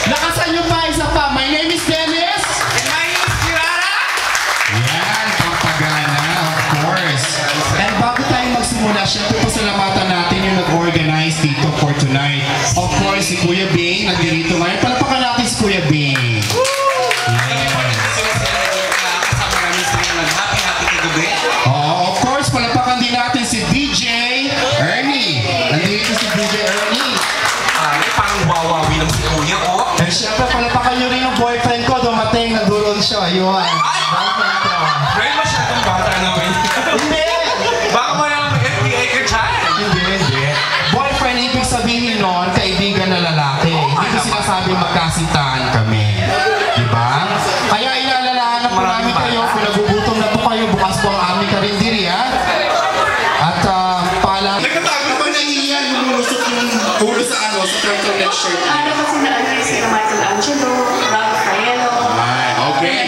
Lakasan nyo pa, isa pa. My name is Dennis. And my name is Kirara. Yan, papagana, of course. And bago tayo magsimula, syempre pasalamatan natin yung nag-organize dito for tonight. Of course, si Kuya Bing, nandito ngayon. Palapakan natin si Kuya Bing. Of course, palapakan din natin si DJ Ernie. Nandito si DJ Ernie. Parang wawawi ng si Kuya, oh. And syempre, palapakan nyo rin yung boyfriend ko. Dumating, nagdurol siya. Ayun. Boyfriend ko. Well, masyadong bata naman. Hindi. Baka mo lang FBI ka dyan. Hindi. Boyfriend, ibig sabihin nun, kaibigan na lalaki. Hindi ko sinasabi magkasintahan kami. Diba? Kaya ilalalahan na po namin kayo. Kung nagugutom na po kayo, bukas po ang aming karinderiya. At paalam. Nagkatago naman na iyan, lumulusot yung ulo sa ano, sa turtleneck shirt. Ano kasi na-advise si Michelangelo, Raphaelo. Okay.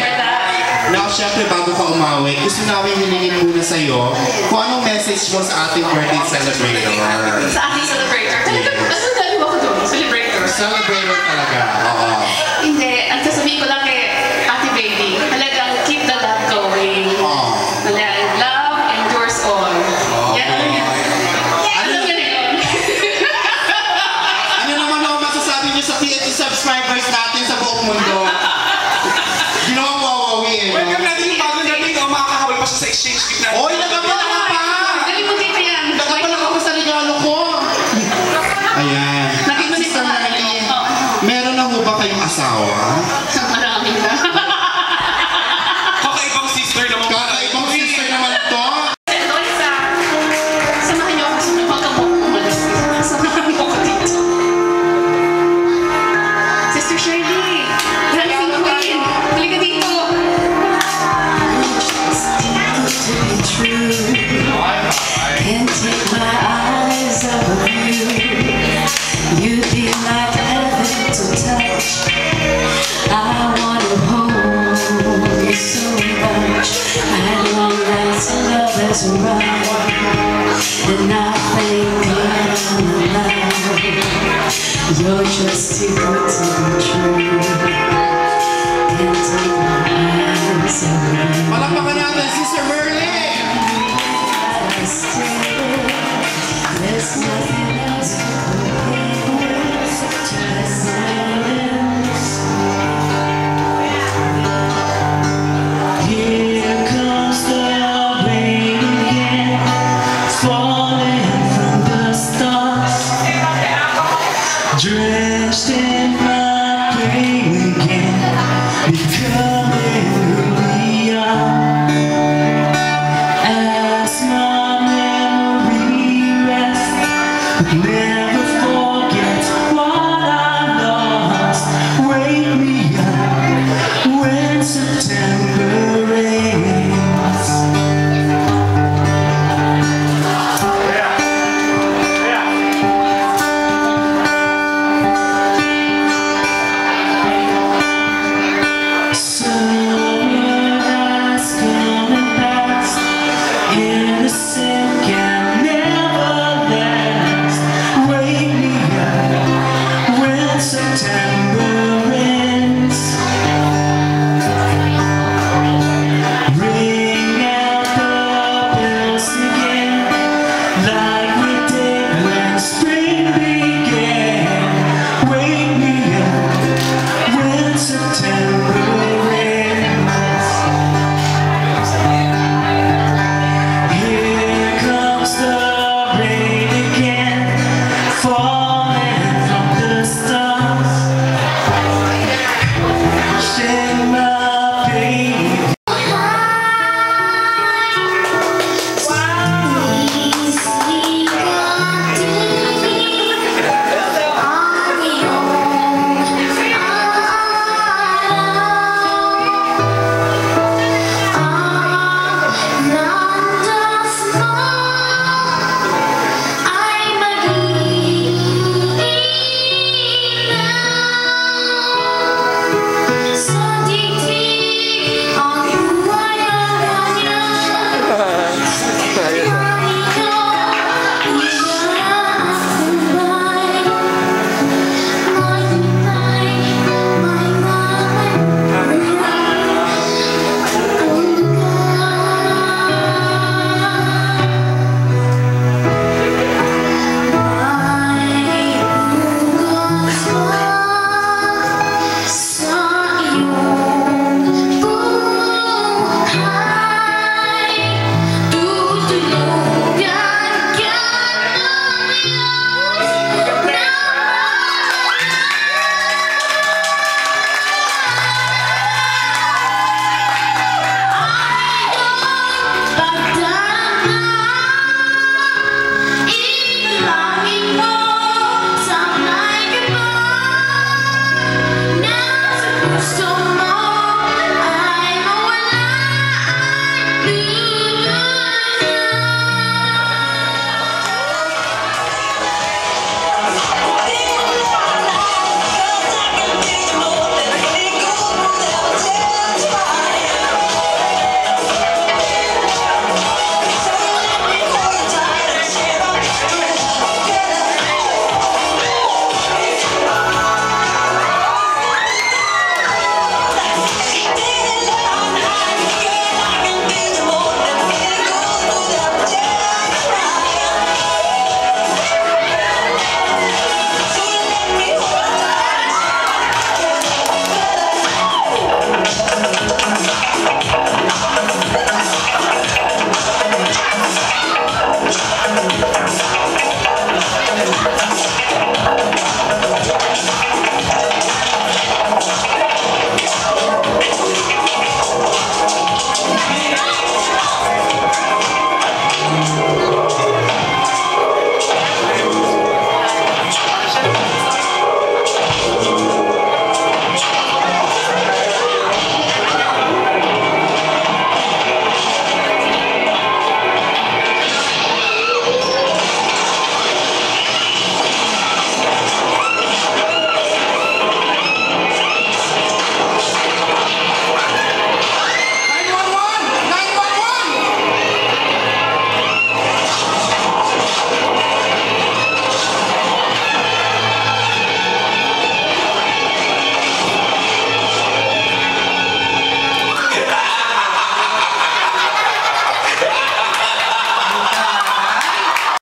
Now, syempre, bago ka umawi, gusto namin hilingin muna sa'yo kung anong message mo sa ating birthday celebrator. Sa ating celebrator. Talaga, ano dalawa ko doon? Celebrator. Celebrator talaga. Oo. Hindi, ang sasabihin ko lang kay Ate Baby, talagang keep the love going. Talagang love endures all. Yan, ano yun? Ano yun? Ano naman ako masasabi niyo sa PhD subscribers natin sa buong mundo? Ginawang wawawi eh. Welcome natin yung bagong dating, oh, makakahawal pa siya sa exchange gift natin. Oy, nagapala ka pa! Nalimutin ko yan. Nagapala ka pa sa regalo ko! Ayan. Nakita ni Sister Marlene, meron na ho ba kayong asawa? Marami na. Kakaibang sister naman. Kakaibang sister naman to. Loisa, samahan niyo ako sa huwag kang umalis. Samahan niyo ako dito. Sister Shirley, dancing queen, halika dito. Can't take my eyes off of you. You'd be like heaven to touch. I wanna hold you so much. At long last, love has arrived, and I think I'm alive. You're just too good to be true. Can't take my eyes off of you. Palakpakan natin, Sister Merlin! There's nothing else to compare to the silence. Here comes the rain again, falling from the stars, drenched in my pain again. Because